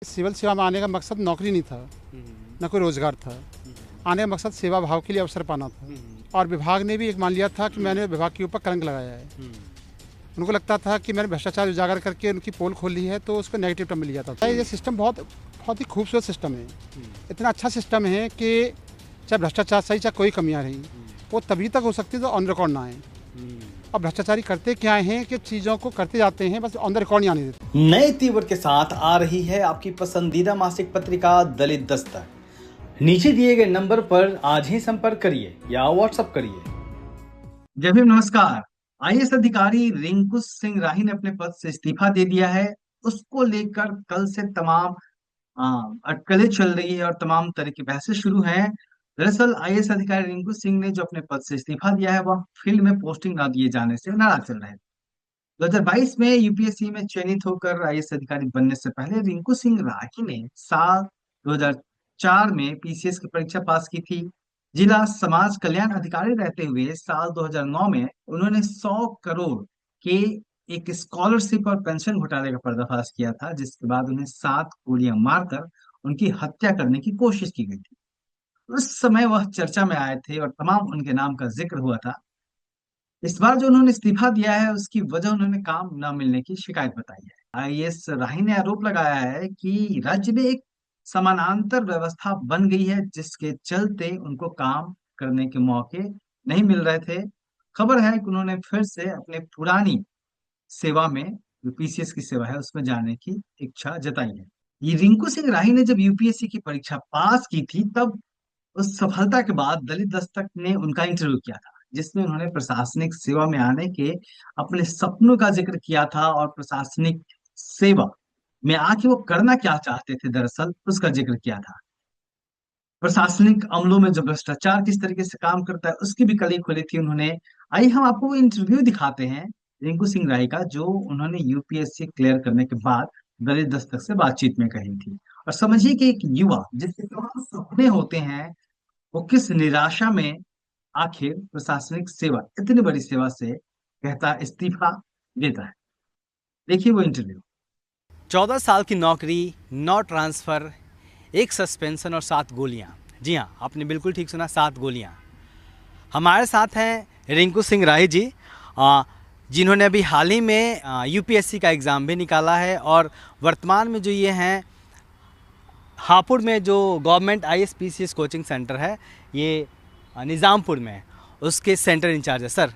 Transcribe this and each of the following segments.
Civil सेवा में आने का मकसद नौकरी नहीं था, न कोई रोजगार था। आने का मकसद सेवा भाव के लिए अवसर पाना था। और विभाग ने भी एक मान लिया था कि मैंने विभाग के ऊपर कलंक लगाया है। उनको लगता था कि मैंने भ्रष्टाचार उजागर करके उनकी पोल खोल ली है, तो उसको नेगेटिव टर्म में लिया था। ये सिस्टम बहुत बहुत ही खूबसूरत सिस्टम है। इतना अच्छा सिस्टम है कि चाहे भ्रष्टाचार सही, चाहे कोई कमियाँ रही, वो तभी तक हो सकती है तो ऑन रिकॉर्ड ना आए। अब भ्रष्टाचारी करते क्या हैं कि चीज़ों को करते जाते हैं, बस ऑन द रिकॉर्ड नहीं आने देते। नए तीवर के साथ आ रही है आपकी पसंदीदा मासिक पत्रिका दलित दस्तक। नीचे दिए गए नंबर पर आज ही संपर्क करिए या व्हाट्सएप करिए। जय भीम, नमस्कार। आईएएस अधिकारी रिंकू सिंह राही ने अपने पद से इस्तीफा दे दिया है। उसको लेकर कल से तमाम अटकलें चल रही है और तमाम तरह की बहसें शुरू हैं। दरअसल आईएएस अधिकारी रिंकू सिंह ने जो अपने पद से इस्तीफा दिया है, वह फील्ड में पोस्टिंग न दिए जाने से नाराज चल रहे हैं। 2022 में यूपीएससी में चयनित होकर आईएएस अधिकारी बनने से पहले रिंकू सिंह राही ने साल 2004 में पीसीएस की परीक्षा पास की थी। जिला समाज कल्याण अधिकारी रहते हुए साल 2009 में उन्होंने 100 करोड़ के एक स्कॉलरशिप और पेंशन घोटाले का पर्दाफाश किया था, जिसके बाद उन्हें 7 गोलियां मारकर उनकी हत्या करने की कोशिश की गई थी। उस समय वह चर्चा में आए थे और तमाम उनके नाम का जिक्र हुआ था। इस बार जो उन्होंने इस्तीफा दिया है, उसकी वजह उन्होंने काम न मिलने की शिकायत बताई है। आईएएस राही ने आरोप लगाया है कि राज्य में एक समानांतर व्यवस्था बन गई है, जिसके चलते उनको काम करने के मौके नहीं मिल रहे थे। खबर है कि उन्होंने फिर से अपने पुरानी सेवा में, जो पीसीएस की सेवा है, उसमें जाने की इच्छा जताई है। ये रिंकू सिंह राही ने जब यूपीएससी की परीक्षा पास की थी, तब उस सफलता के बाद दलित दस्तक ने उनका इंटरव्यू किया था, जिसमें उन्होंने प्रशासनिक सेवा में आने के अपने सपनों का जिक्र किया था और प्रशासनिक सेवा में आके वो करना क्या चाहते थे, दरअसल उसका जिक्र किया था। प्रशासनिक अमलों में जो भ्रष्टाचार किस तरीके से काम करता है, उसकी भी कली खोली थी उन्होंने। आइए हम आपको वो इंटरव्यू दिखाते हैं रिंकू सिंह राय का, जो उन्होंने यूपीएससी क्लियर करने के बाद दलित दस्तक से बातचीत में कही थी। और समझिए कि एक युवा जिसके तमाम सपने होते हैं, वो किस निराशा में आखिर प्रशासनिक सेवा, इतनी बड़ी सेवा से कहता इस्तीफा देता है। देखिए वो इंटरव्यू। 14 साल की नौकरी, 9 ट्रांसफर, 1 सस्पेंशन और 7 गोलियां। जी हाँ, आपने बिल्कुल ठीक सुना, 7 गोलियां। हमारे साथ हैं रिंकू सिंह राही जी, जिन्होंने अभी हाल ही में यूपीएससी का एग्ज़ाम भी निकाला है और वर्तमान में जो ये हैं हापुड़ में जो government IAS PCS coaching centre है, ये निज़ामपुर में, उसके सेंटर इंचार्ज है। सर,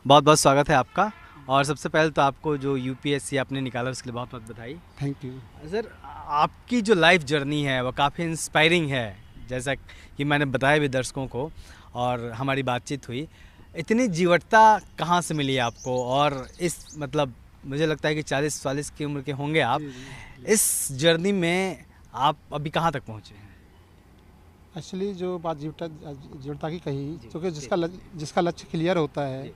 बहुत बहुत स्वागत है आपका। और सबसे पहले तो आपको जो यूपीएससी आपने निकाला उसके लिए बहुत बहुत बधाई। Thank you. सर, आपकी जो लाइफ जर्नी है वो काफ़ी इंस्पायरिंग है, जैसा कि मैंने बताया भी दर्शकों को और हमारी बातचीत हुई। इतनी जीवटता कहाँ से मिली आपको? और इस मतलब मुझे लगता है कि 40-40 की उम्र के होंगे आप। इस जर्नी में आप अभी कहाँ तक पहुँचे हैं? एक्चुअली जो बात जीवटता की कही, क्योंकि जिसका लक्ष्य क्लियर होता है,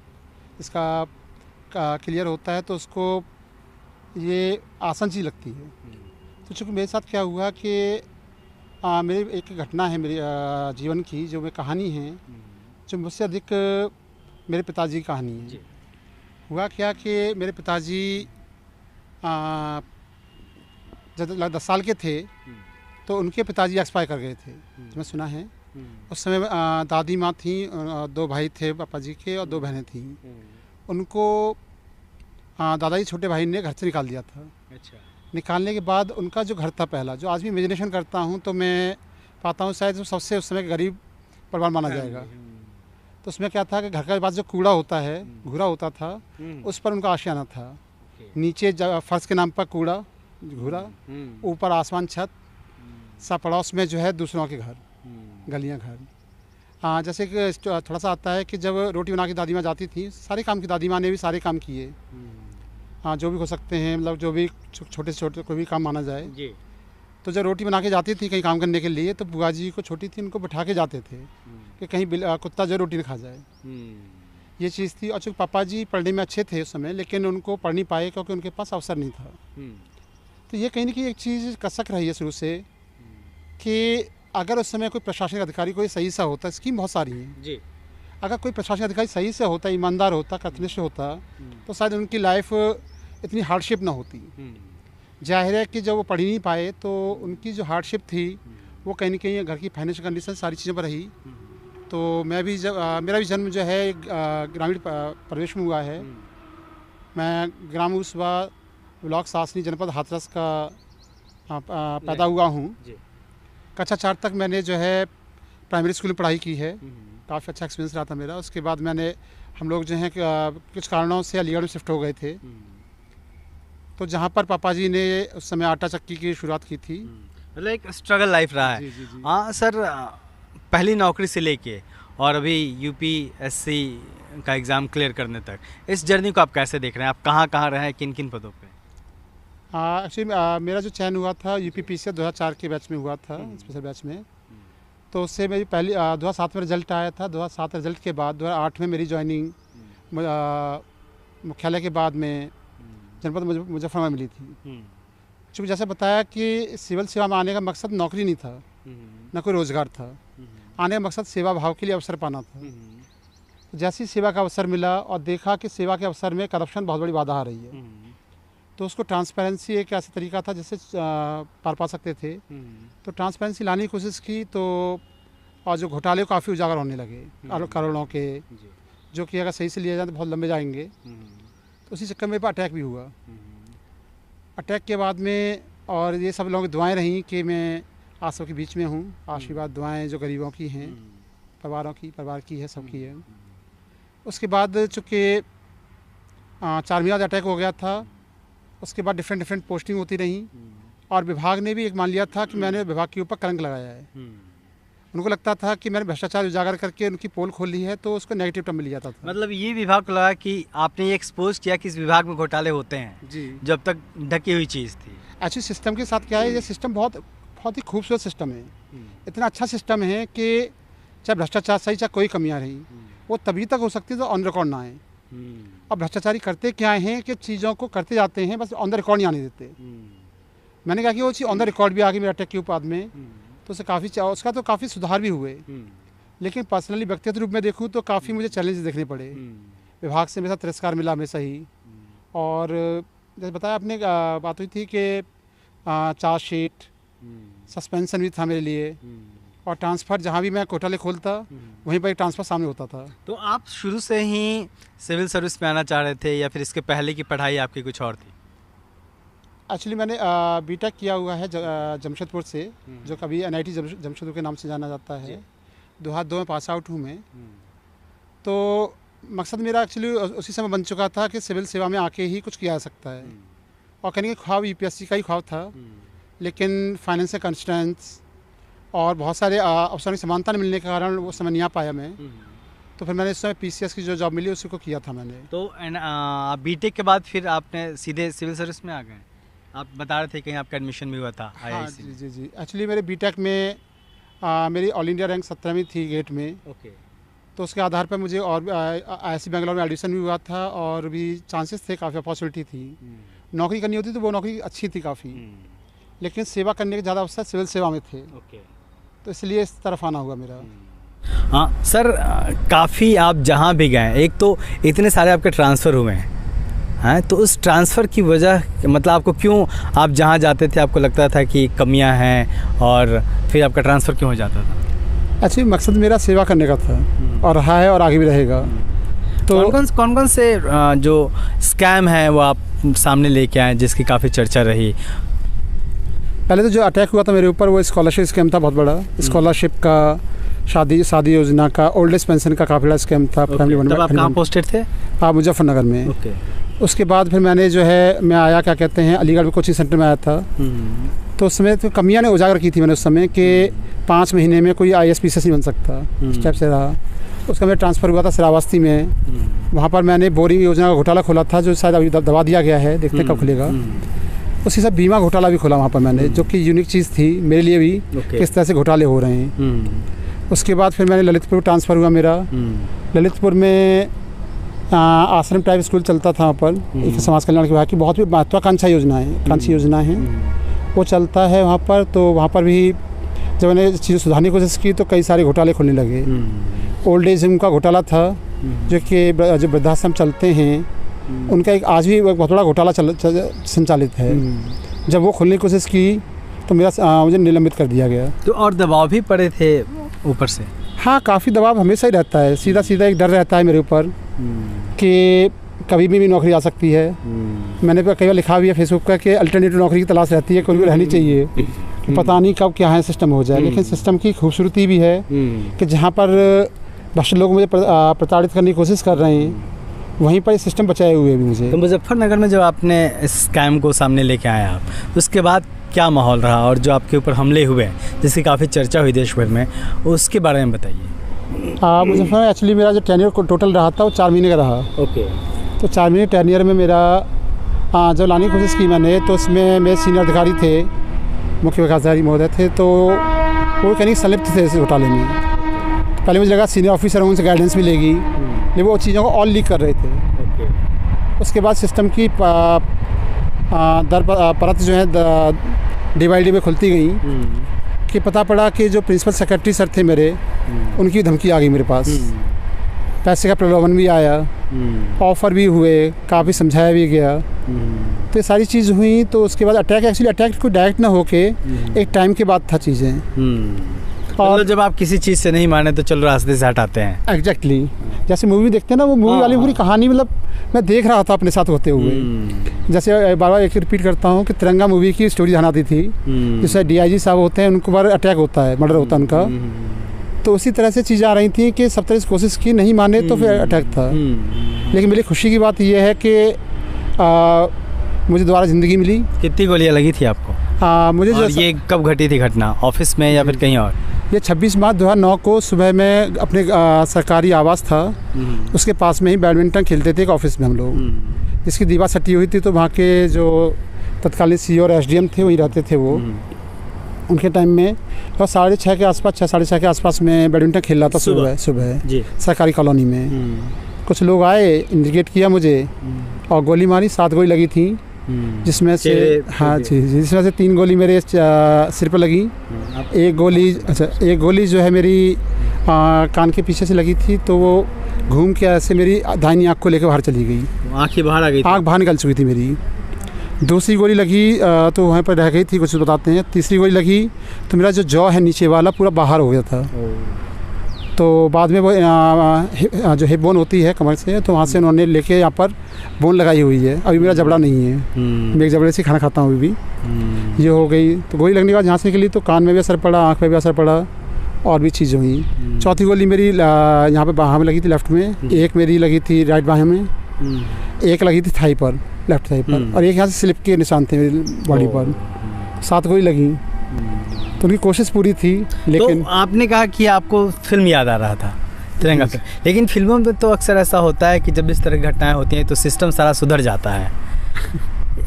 इसका क्लियर होता है, तो उसको ये आसान चीज़ लगती है। तो चूँकि मेरे साथ क्या हुआ कि मेरी एक घटना है मेरी जीवन की, जो मैं कहानी है, जो मुझसे अधिक मेरे पिताजी की कहानी है। हुआ क्या कि मेरे पिताजी जब 10 साल के थे, तो उनके पिताजी एक्सपायर कर गए थे, जो मैं सुना है। उस समय दादी माँ थी, 2 भाई थे पापा जी के और 2 बहनें थीं। उनको दादाजी छोटे भाई ने घर से निकाल दिया था। अच्छा। निकालने के बाद उनका जो घर था पहला, जो आज भी इमेजिनेशन करता हूँ तो मैं पाता हूँ शायद सबसे उस समय गरीब परिवार माना जाएगा। तो उसमें क्या था कि घर के पास जो कूड़ा होता है, घूरा होता था, उस पर उनका आशियाना था। नीचे फर्श के नाम पर कूड़ा, घूरा, ऊपर आसमान, छत, सब पड़ोस में जो है दूसरों के घर, गलियाँ, घर। जैसे कि थोड़ा सा आता है कि जब रोटी बना के दादी माँ जाती थी, सारे काम की दादी माँ ने भी सारे काम किए, जो भी हो सकते हैं, मतलब जो भी छोटे से छोटे कोई भी काम माना जाए जी। तो जब रोटी बना के जाती थी कहीं काम करने के लिए, तो बुआ जी को छोटी थी, उनको बिठा के जाते थे कि कहीं कुत्ता जो रोटी न खा जाए। ये चीज़ थी। और चूँकि पापा जी पढ़ने में अच्छे थे उस समय, लेकिन उनको पढ़ नहीं पाए क्योंकि उनके पास अवसर नहीं था। तो ये कहीं ना कहीं एक चीज़ कसक रही है शुरू से कि अगर उस समय कोई प्रशासनिक अधिकारी कोई सही सा होता, स्कीम बहुत सारी हैं जी, अगर कोई प्रशासनिक अधिकारी सही से होता, ईमानदार होता, कर्तनिष्ठ होता, तो शायद उनकी लाइफ इतनी हार्डशिप ना होती। जाहिर है कि जब वो पढ़ ही नहीं पाए तो उनकी जो हार्डशिप थी वो कहीं ना कहीं घर की फाइनेंशियल कंडीशन सारी चीज़ों पर रही। तो मैं भी जब मेरा भी जन्म जो है एक ग्रामीण परिवेश में हुआ है। मैं ग्राम उस्वा ब्लॉक सासनी जनपद हाथरस का पैदा हुआ हूँ। कक्षा 4 तक मैंने जो है प्राइमरी स्कूल में पढ़ाई की है। काफ़ी अच्छा एक्सपीरियंस रहा था मेरा। उसके बाद हम लोग जो हैं कुछ कारणों से अलीगढ़ में शिफ्ट हो गए थे। तो जहाँ पर पापा जी ने उस समय आटा चक्की की शुरुआत की थी। मतलब एक स्ट्रगल लाइफ रहा है। हाँ सर, पहली नौकरी से लेके और अभी यूपीएससी का एग्ज़ाम क्लियर करने तक इस जर्नी को आप कैसे देख रहे हैं? आप कहाँ कहाँ रहे हैं, किन किन पदों पे? एक्चुअली मेरा जो चयन हुआ था यूपीपीसी 2004 के बैच में हुआ था, स्पेशल बैच में। तो उससे मेरी पहली 2007 में रिजल्ट आया था। 2007 रिजल्ट के बाद 2008 में मेरी ज्वाइनिंग मुख्यालय के बाद में जनपद मुजफ्फरनगर मिली थी। चूँकि जैसे बताया कि सिविल सेवा में आने का मकसद नौकरी नहीं था, न कोई रोज़गार था। आने का मकसद सेवा भाव के लिए अवसर पाना था। जैसी सेवा का अवसर मिला और देखा कि सेवा के अवसर में करप्शन बहुत बड़ी बाधा आ रही है, तो उसको ट्रांसपेरेंसी एक ऐसा तरीका था जिससे पार पा सकते थे। तो ट्रांसपेरेंसी लाने की कोशिश की तो और जो घोटाले काफ़ी उजागर होने लगे करोड़ों के, जो कि अगर सही से लिए जाए तो बहुत लंबे जाएंगे। तो उसी चक्कर में अटैक भी हुआ। अटैक के बाद में और ये सब लोगों की दुआएं रहीं कि मैं आप सबके बीच में हूँ। आशीर्वाद दुआएं जो गरीबों की हैं, परिवार की है, सबकी है। उसके बाद चूँकि 4 महीना अटैक हो गया था, उसके बाद डिफरेंट पोस्टिंग होती रहीं और विभाग ने भी एक मान लिया था कि मैंने विभाग के ऊपर कलंक लगाया है। उनको लगता था कि मैंने भ्रष्टाचार उजागर करके उनकी पोल खोल ली है, तो उसको नेगेटिव टर्म में लिया जाता था। मतलब ये विभाग को लगा कि आपने ये एक्सपोज किया कि इस विभाग में घोटाले होते हैं जी, जब तक ढकी हुई चीज़ थी। एक्चुअली सिस्टम के साथ क्या है, ये सिस्टम बहुत ही खूबसूरत सिस्टम है। इतना अच्छा सिस्टम है कि चाहे भ्रष्टाचार सही, चाहे कोई कमियाँ रही, वो तभी तक हो सकती है तो ऑन रिकॉर्ड ना आए। और भ्रष्टाचारी करते क्या हैं कि चीज़ों को करते जाते हैं, बस ऑन द रिकॉर्ड नहीं आने देते। मैंने कहा कि वो चीज़ ऑन द रिकॉर्ड भी आ गई मेरे अटैक के बाद में, तो उसका तो काफ़ी सुधार भी हुए। लेकिन पर्सनली व्यक्तिगत रूप में देखूँ तो काफ़ी मुझे चैलेंजेस देखने पड़े। विभाग से मेरे साथ तिरस्कार मिला हमेशा ही। और जैसे बताया आपने, बात हुई थी कि चार्जशीट, सस्पेंशन भी था मेरे लिए, और ट्रांसफ़र जहाँ भी मैं घोटाले खोलता वहीं पर एक ट्रांसफ़र सामने होता था। तो आप शुरू से ही सिविल सर्विस में आना चाह रहे थे या फिर इसके पहले की पढ़ाई आपकी कुछ और थी? एक्चुअली मैंने बीटेक किया हुआ है जमशेदपुर से, जो कभी NIT जमशेदपुर के नाम से जाना जाता है। 2002 में पास आउट हूँ मैं। तो मकसद मेरा एक्चुअली उसी समय बन चुका था कि सिविल सेवा में आके ही कुछ किया जा सकता है। और कहने के ख्वाब UPSC का ही ख्वाब था, लेकिन फाइनेंशियल कंस्ट्रेंट्स और बहुत सारे अवसरों की समानता नहीं मिलने के कारण वो समय नहीं आ पाया मैं। तो फिर मैंने इस समय PCS की जो जॉब मिली उसी को किया था मैंने। तो बीटेक के बाद फिर आपने सीधे सिविल सर्विस में आ गए? आप बता रहे थे कहीं आपका एडमिशन भी हुआ था IIC? हाँ जी। एक्चुअली मेरे बीटेक में मेरी ऑल इंडिया रैंक 17वीं थी गेट में। ओके। तो उसके आधार पर मुझे और IISc बेंगलोर में एडमिशन भी हुआ था और भी चांसेस थे, काफ़ी अपॉर्चुनिटी थी। नौकरी करनी होती तो वो नौकरी अच्छी थी काफ़ी, लेकिन सेवा करने के ज़्यादा अवसर सिविल सेवा में थे। तो इसलिए इस तरफ आना हुआ मेरा। हाँ सर, काफ़ी आप जहाँ भी गए, एक तो इतने सारे आपके ट्रांसफ़र हुए हैं, तो उस ट्रांसफ़र की वजह मतलब आपको क्यों, आप जहाँ जाते थे आपको लगता था कि कमियां हैं और फिर आपका ट्रांसफ़र क्यों हो जाता था? एक्चुअली मकसद मेरा सेवा करने का था और रहा है और आगे भी रहेगा। तो कौन कौन से जो स्कैम हैं वो आप सामने लेके आए जिसकी काफ़ी चर्चा रही? पहले तो जो अटैक हुआ था मेरे ऊपर वो स्कॉलरशिप स्कैम था, बहुत बड़ा। स्कॉलरशिप का, शादी योजना का, ओल्ड एज पेंशन का काफ़ी बड़ा स्कैम था। तब आप कहाँ पोस्टेड थे? हाँ, मुजफ्फरनगर में। उसके बाद फिर मैंने जो है मैं आया, क्या कहते हैं, अलीगढ़ में कोचिंग सेंटर में आया था। तो उस समय तो कमियाँ ने उजागर की थी मैंने उस समय कि 5 महीने में कोई IAS PCS नहीं बन सकता। इस टाइप से रहा। उसका मेरा ट्रांसफ़र हुआ था श्रावस्ती में। वहाँ पर मैंने बोरिंग योजना का घोटाला खोला था, जो शायद अभी दबा दिया गया है, देखते कब खुलेगा। उसी सब बीमा घोटाला भी खोला वहाँ पर मैंने, जो कि यूनिक चीज़ थी मेरे लिए भी, किस तरह से घोटाले हो रहे हैं। उसके बाद फिर मैंने ललितपुर ट्रांसफ़र हुआ मेरा। ललितपुर में आश्रम टाइप स्कूल चलता था वहाँ पर, एक समाज कल्याण विभाग की बहुत भी महत्वाकांक्षी योजना है वो चलता है वहाँ पर। तो वहाँ पर भी जब मैंने चीज़ें सुधारने की कोशिश की तो कई सारे घोटाले खुलने लगे। ओल्ड एज होम का घोटाला था, जो कि जो वृद्धाश्रम चलते हैं उनका एक आज भी बहुत बड़ा घोटाला संचालित है। जब वो खोलने की कोशिश की तो मुझे निलंबित कर दिया गया। तो और दबाव भी पड़े थे ऊपर से? हाँ, काफ़ी दबाव हमेशा ही रहता है। सीधा सीधा एक डर रहता है मेरे ऊपर कि कभी भी नौकरी आ सकती है। मैंने कई बार लिखा भी है फेसबुक पर कि अल्टरनेटिव नौकरी की तलाश रहती है, कोई भी रहनी चाहिए कि पता नहीं कब क्या है सिस्टम हो जाए। लेकिन सिस्टम की खूबसूरती भी है कि जहाँ पर भ्रष्ट लोग मुझे प्रताड़ित करने की कोशिश कर रहे हैं, वहीं पर सिस्टम बचाए हुए भी मुझे। तो मुजफ्फरनगर में जब आपने इस स्कैम को सामने लेके आए आप, तो उसके बाद क्या माहौल रहा, और जो आपके ऊपर हमले हुए जिसकी काफ़ी चर्चा हुई देश भर में, उसके बारे में बताइए। मुजफ्फरनगर एक्चुअली मेरा जो टेन्योर टोटल रहा था वो 4 महीने का रहा। ओके। तो 4 महीने टेन्योर में मेरा जब लाने की कोशिश की मैंने, तो उसमें मेरे सीनियर अधिकारी थे, मुख्य विकास अधिकारी महोदय थे, तो वो कहीं संलिप्त थे इस घोटाले में। तो पहले मुझे लगा सीनियर ऑफिसर उनसे गाइडेंस मिलेगी, लेकिन वो चीज़ों को और लीक कर रहे थे। उसके बाद सिस्टम की परत जो है डिवाइड में खुलती गई कि पता पड़ा कि जो प्रिंसिपल सेक्रेटरी सर थे मेरे, उनकी धमकी आ गई मेरे पास। पैसे का प्रलोभन भी आया, ऑफ़र भी हुए, काफ़ी समझाया भी गया। तो ये सारी चीज़ हुई। तो उसके बाद अटैक को डायरेक्ट ना होके एक टाइम के बाद था चीज़ें। और जब आप किसी चीज़ से नहीं माने तो चलो रास्ते से हटाते हैं। एग्जैक्टली जैसे मूवी देखते हैं ना, वो मूवी वाली पूरी कहानी मतलब मैं देख रहा था अपने साथ होते हुए। जैसे बार बार एक रिपीट करता हूँ कि तिरंगा मूवी की स्टोरी ध्यान आती थी, जिससे DIG साहब होते हैं, उनको बार अटैक होता है, मर्डर होता है उनका। तो उसी तरह से चीज़ें आ रही थी कि सब तरह से कोशिश की, नहीं माने तो फिर अटैक था। लेकिन मेरी खुशी की बात यह है कि मुझे दोबारा ज़िंदगी मिली। कितनी गोलियाँ लगी थी आपको? मुझे और ये कब घटी थी घटना, ऑफिस में या फिर कहीं और? ये 26 मार्च 2009 को सुबह में अपने सरकारी आवास था, उसके पास में ही बैडमिंटन खेलते थे एक ऑफिस में हम लोग, जिसकी दीवार सटी हुई थी। तो वहाँ के जो तत्कालीन CEO और SDM थे वही रहते थे वो। उनके टाइम में और 6:30 के आसपास, 6 साढ़े 6 के आसपास में बैडमिंटन खेल रहा था सुबह सरकारी कॉलोनी में। कुछ लोग आए, इंडिकेट किया मुझे और गोली मारी। 7 गोली लगी थी, जिसमें से जिसमें से 3 गोली मेरे सिर पर लगी। एक गोली जो है मेरी कान के पीछे से लगी थी, तो वो घूम के ऐसे मेरी दाहिनी आँख को लेकर बाहर चली गई। आँख ही बाहर आ गई? आँख बाहर निकल चुकी थी मेरी। दूसरी गोली लगी तो वहाँ पर रह गई थी, कुछ बताते हैं। तीसरी गोली लगी तो मेरा जो जॉ है नीचे वाला पूरा बाहर हो गया था। तो बाद में वो जो हिप बोन होती है कमर से, तो वहाँ से उन्होंने लेके यहाँ पर बोन लगाई हुई है। अभी मेरा जबड़ा नहीं है, मैं एक जबड़े से खाना खाता हूँ अभी भी। ये हो गई। तो गोली लगने के बाद जहाँ से निकली तो कान में भी असर पड़ा, आँख में भी असर पड़ा, और भी चीज़ें हुई। चौथी गोली मेरी यहाँ पे बाहाँ में लगी थी, लेफ्ट में। एक मेरी लगी थी राइट बाहाँ में, एक लगी थी थाई पर, लेफ्ट थाई पर, और एक यहाँ से स्लिप के निशान थे मेरी बॉडी पर। 7 गोली लगी। तो उनकी कोशिश पूरी थी। लेकिन तो आपने कहा कि आपको फिल्म याद आ रहा था, तिरंगा फिल्म। लेकिन फिल्मों में तो अक्सर ऐसा होता है कि जब इस तरह की घटनाएं होती हैं तो सिस्टम सारा सुधर जाता है।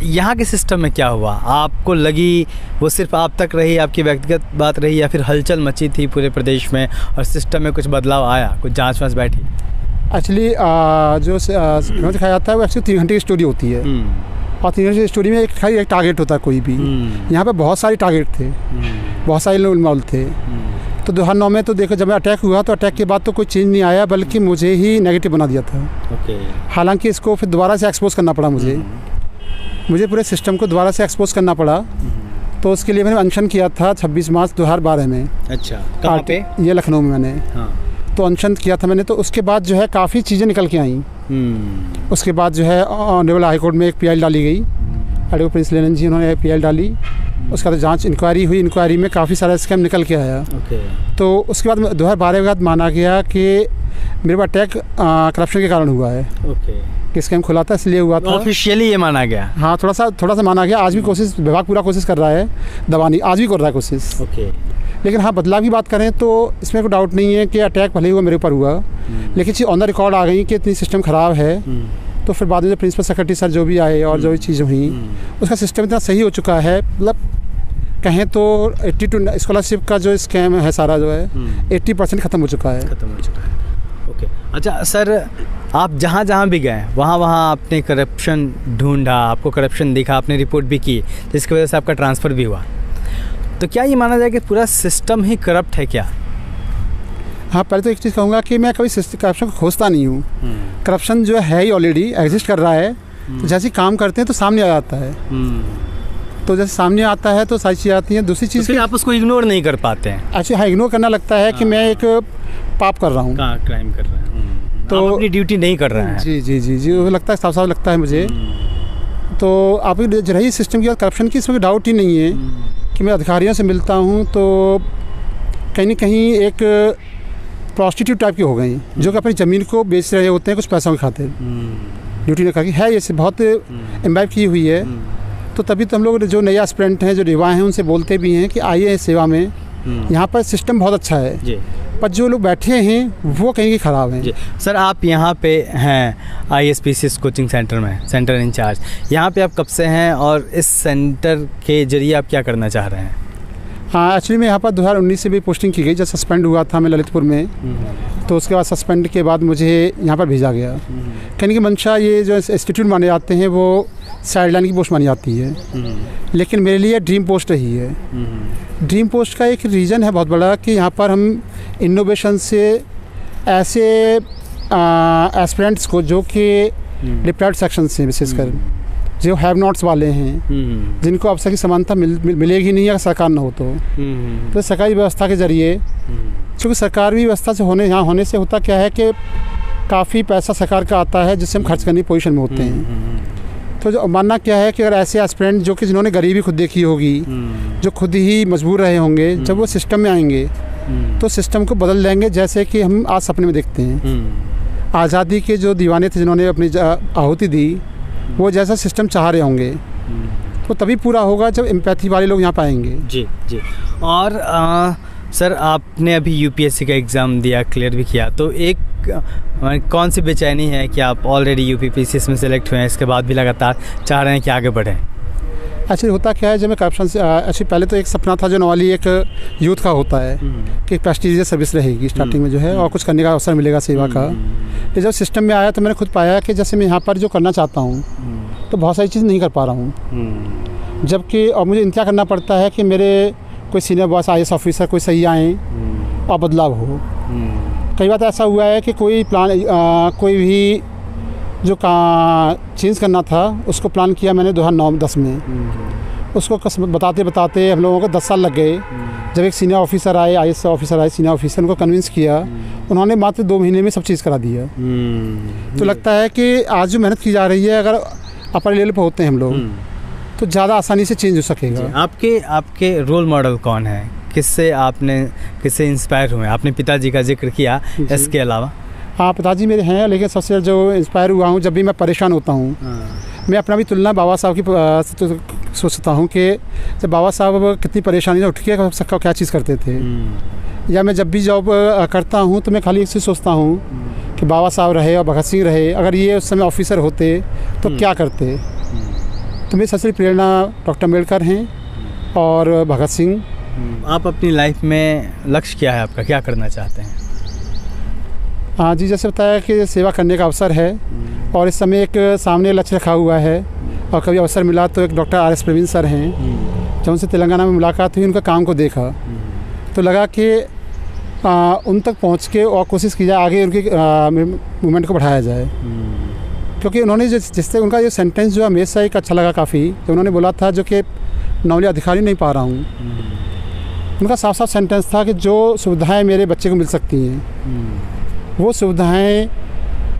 यहाँ के सिस्टम में क्या हुआ? आपको लगी वो सिर्फ आप तक रही, आपकी व्यक्तिगत बात रही, या फिर हलचल मची थी पूरे प्रदेश में और सिस्टम में कुछ बदलाव आया, कुछ जाँच वाँच बैठी? एक्चुअली जो दिखाया जाता है वो एक्चुअली 3 घंटे की स्टोरी होती है। और 3 घंटे की स्टोरी में एक टारगेट होता है कोई भी। यहाँ पे बहुत सारे टारगेट थे, बहुत सारे लोग इन्वॉल्व थे। तो 2009 में तो देखो, जब अटैक हुआ तो अटैक के बाद तो कोई चेंज नहीं आया, बल्कि मुझे ही नेगेटिव बना दिया था। हालांकि इसको फिर दोबारा से एक्सपोज करना पड़ा मुझे पूरे सिस्टम को दोबारा से एक्सपोज करना पड़ा। तो उसके लिए मैंने अनशन किया था 26 मार्च 2012 में। अच्छा, कहाँ पे? ये लखनऊ में मैंने। तो अनशन किया था मैंने। तो उसके बाद जो है काफ़ी चीज़ें निकल के आई। उसके बाद जो है ऑनरेबल हाई कोर्ट में एक PI डाली गई, एडवोकेट प्रिंस लेनन जी उन्होंने PI डाली। उसका तो जांच इंक्वायरी हुई, इंक्वायरी में काफ़ी सारा स्कैम निकल के आया। तो उसके बाद 2012 के बाद माना गया कि मेरे पास अटैक करप्शन के कारण हुआ है। कि स्कैम खुला था इसलिए हुआ था। ऑफिशियली ये माना गया? हाँ, थोड़ा सा माना गया। आज भी कोशिश, विभाग पूरा कोशिश कर रहा है दबाने, आज भी कर रहा है कोशिश। लेकिन हाँ, बदलाव की बात करें तो इसमें कोई डाउट नहीं है कि अटैक भले ही हुआ मेरे ऊपर हुआ, लेकिन चीज़ ऑन द रिकॉर्ड आ गई कि इतनी सिस्टम ख़राब है। तो फिर बाद में जो प्रिंसिपल सेक्रेटरी सर जो भी आए और जो भी चीज़ें हुई, उसका सिस्टम इतना सही हो चुका है, मतलब कहें तो 82 स्कॉलरशिप का जो स्कैम है सारा जो है 80% ख़त्म हो चुका है। ओके। अच्छा सर, आप जहाँ जहाँ भी गए वहाँ आपने करप्शन ढूंढा, आपको करप्शन दिखा, आपने रिपोर्ट भी की, जिसकी वजह से आपका ट्रांसफ़र भी हुआ। तो क्या ये माना जाए कि पूरा सिस्टम ही करप्ट है क्या? हाँ, पहले तो एक चीज़ कहूँगा कि मैं कभी करप्शन को खोजता नहीं हूँ। करप्शन जो है ही ऑलरेडी एग्जिस्ट कर रहा है, तो जैसे काम करते हैं तो सामने आ जाता है। तो जैसे सामने आता है तो सारी चीज़ें आती हैं। दूसरी चीज़ कि आप उसको इग्नोर नहीं कर पाते हैं। अच्छा, हाँ, इग्नोर करना लगता है कि मैं एक पाप कर रहा हूँ, क्राइम कर रहे हैं, तो आप अपनी ड्यूटी नहीं कर रहे हैं। जी जी जी जी, वो लगता है, साफ साफ लगता है मुझे। तो आप रही सिस्टम की और करप्शन की, इसमें डाउट ही नहीं है कि मैं अधिकारियों से मिलता हूँ तो कहीं ना कहीं एक प्रॉस्टिट्यूट टाइप की हो गई, जो कि अपनी ज़मीन को बेच रहे होते हैं कुछ पैसों के खातिर, ड्यूटी नहीं करके है। ये बहुत इम्बाइब की हुई है। तो तभी तो हम लोग जो नए एस्पिरेंट हैं, जो युवा हैं, उनसे बोलते भी हैं कि आइए सेवा में, यहाँ पर सिस्टम बहुत अच्छा है जी। पर जो लोग बैठे हैं वो कहीं ख़राब हैं जी। सर, आप यहाँ पे हैं ISPCS कोचिंग सेंटर में, सेंटर इंचार्ज। यहाँ पे आप कब से हैं और इस सेंटर के जरिए आप क्या करना चाह रहे हैं? हाँ, एक्चुअली मैं यहाँ पर 2019 से भी पोस्टिंग की गई। जब सस्पेंड हुआ था मैं ललितपुर में, तो उसके बाद सस्पेंड के बाद मुझे यहाँ पर भेजा गया। कहने की मंशा, ये जो इंस्टीट्यूट माने जाते हैं वो साइडलाइन की पोस्ट मानी जाती है, लेकिन मेरे लिए ड्रीम पोस्ट रही है। ड्रीम पोस्ट का एक रीज़न है बहुत बड़ा कि यहाँ पर हम इनोवेशन से ऐसे एस्पिरेंट्स को जो कि डिप्राइव्ड सेक्शन से, विशेषकर जो हैव नॉट्स वाले हैं, जिनको अवसर की समानता मिलेगी नहीं अगर सरकार न हो तो सरकारी व्यवस्था के ज़रिए, क्योंकि सरकारी व्यवस्था से यहाँ होने से होता क्या है कि काफ़ी पैसा सरकार का आता है जिससे हम खर्च करने की पोजीशन में होते हैं। तो जो मानना क्या है कि अगर ऐसे एस्पिरेंट जो कि जिन्होंने गरीबी खुद देखी होगी, जो खुद ही मजबूर रहे होंगे, जब वो सिस्टम में आएंगे तो सिस्टम को बदल देंगे, जैसे कि हम आज सपने में देखते हैं। आज़ादी के जो दीवाने थे जिन्होंने अपनी आहुति दी, वो जैसा सिस्टम चाह रहे होंगे तो तभी पूरा होगा जब एम्पैथी वाले लोग यहाँ पाएंगे जी जी। और सर, आपने अभी UPSC का एग्ज़ाम दिया, क्लियर भी किया, तो एक कौन सी बेचैनी है कि आप ऑलरेडी UPPCS में सेलेक्ट हुए हैं, इसके बाद भी लगातार चाह रहे हैं कि आगे बढ़ें? एक्चुअली होता क्या है, जब मैं करप्शन से एक्चुअली पहले तो एक सपना था जो नॉर्मली एक यूथ का होता है कि प्रेस्टीजियस सर्विस रहेगी स्टार्टिंग में जो है, और कुछ करने का अवसर मिलेगा सेवा का। तो जब सिस्टम में आया तो मैंने खुद पाया कि जैसे मैं यहाँ पर जो करना चाहता हूँ तो बहुत सारी चीज़ नहीं कर पा रहा हूँ, जबकि और मुझे इंतजार करना पड़ता है कि मेरे कोई सीनियर बॉस, IAS ऑफिसर कोई सही आएँ और बदलाव हो। कई बार ऐसा हुआ है कि कोई प्लान कोई भी जो चेंज करना था उसको प्लान किया मैंने 2009-10 में, उसको बताते बताते हम लोगों को 10 साल लग गए। जब एक सीनियर ऑफिसर आए, IAS ऑफिसर आए, सीनियर ऑफिसर, उनको कन्विंस किया, उन्होंने मात्र 2 महीने में सब चीज़ करा दिया। तो लगता है कि आज जो मेहनत की जा रही है, अगर अपर लेवल पर होते हैं हम लोग तो ज़्यादा आसानी से चेंज हो सकेगा। आपके रोल मॉडल कौन है? किससे इंस्पायर हुए? आपने पिताजी का जिक्र किया, इसके अलावा? हाँ, पिताजी मेरे हैं, लेकिन सबसे जो इंस्पायर हुआ हूँ, जब भी मैं परेशान होता हूँ, मैं अपना भी तुलना बाबा साहब की तो सोचता हूँ कि जब बाबा साहब कितनी परेशानी से उठ के सबका क्या चीज़ करते थे, या मैं जब भी जॉब करता हूँ तो मैं खाली एक चीज़ सोचता हूँ कि बाबा साहब रहे और भगत सिंह रहे, अगर ये उस समय ऑफिसर होते तो क्या करते। तो मेरी सबसे प्रेरणा डॉक्टर अम्बेडकर हैं और भगत सिंह। आप अपनी लाइफ में लक्ष्य क्या है आपका, क्या करना चाहते हैं? हाँ जी, जैसे बताया कि सेवा करने का अवसर है और इस समय एक सामने लक्ष्य रखा हुआ है, और कभी अवसर मिला तो एक डॉक्टर RS प्रवीण सर हैं, जब उनसे तेलंगाना में मुलाकात हुई, उनका काम को देखा तो लगा कि उन तक पहुँच के और कोशिश की जाए, आगे उनकी मूवमेंट को बढ़ाया जाए। क्योंकि उन्होंने जिससे उनका ये सेंटेंस जो हमेशा एक अच्छा लगा काफ़ी, जो उन्होंने बोला था, जो कि नॉर्मली अधिकारी नहीं पा रहा हूँ, उनका साफ साफ सेंटेंस था कि जो सुविधाएं मेरे बच्चे को मिल सकती हैं वो सुविधाएं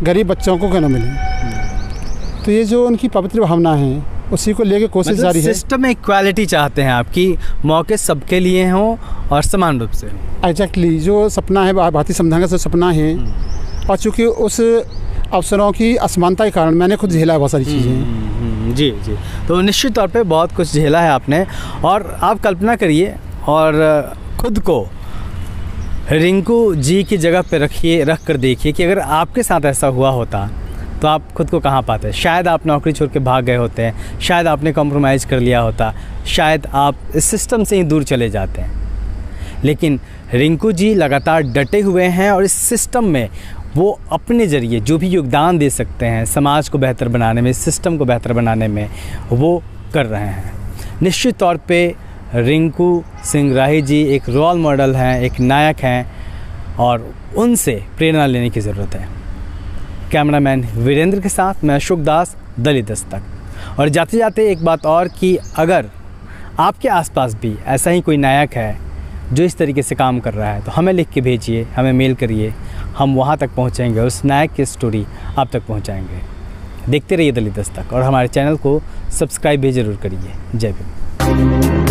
गरीब बच्चों को क्यों न मिलें। तो ये जो उनकी पवित्र भावना है उसी को लेके कोशिश जारी है। सिस्टम में इक्वालिटी चाहते हैं आपकी, मौके सबके लिए हों और समान रूप से। एग्जैक्टली, जो सपना है भारतीय संविधान का जो सपना है, और चूँकि उस अवसरों की असमानता के कारण मैंने खुद झेला है बहुत सारी चीज़ें। जी जी, तो निश्चित तौर पे बहुत कुछ झेला है आपने। और आप कल्पना करिए और खुद को रिंकू जी की जगह पे रख कर देखिए कि अगर आपके साथ ऐसा हुआ होता तो आप खुद को कहाँ पाते। शायद आप नौकरी छोड़ के भाग गए होते हैं, शायद आपने कॉम्प्रोमाइज़ कर लिया होता, शायद आप इस सिस्टम से ही दूर चले जाते हैं। लेकिन रिंकू जी लगातार डटे हुए हैं और इस सिस्टम में वो अपने ज़रिए जो भी योगदान दे सकते हैं समाज को बेहतर बनाने में, सिस्टम को बेहतर बनाने में, वो कर रहे हैं। निश्चित तौर पे रिंकू सिंह राही जी एक रोल मॉडल हैं, एक नायक हैं, और उनसे प्रेरणा लेने की ज़रूरत है। कैमरामैन वीरेंद्र के साथ मैं अशोक दास, दलित दस्तक। और जाते जाते एक बात और कि अगर आपके आसपास भी ऐसा ही कोई नायक है जो इस तरीके से काम कर रहा है, तो हमें लिख के भेजिए, हमें मेल करिए, हम वहाँ तक पहुँचेंगे, उस नायक की स्टोरी आप तक पहुँचाएँगे। देखते रहिए दलित दस्तक और हमारे चैनल को सब्सक्राइब भी ज़रूर करिए। जय भीम।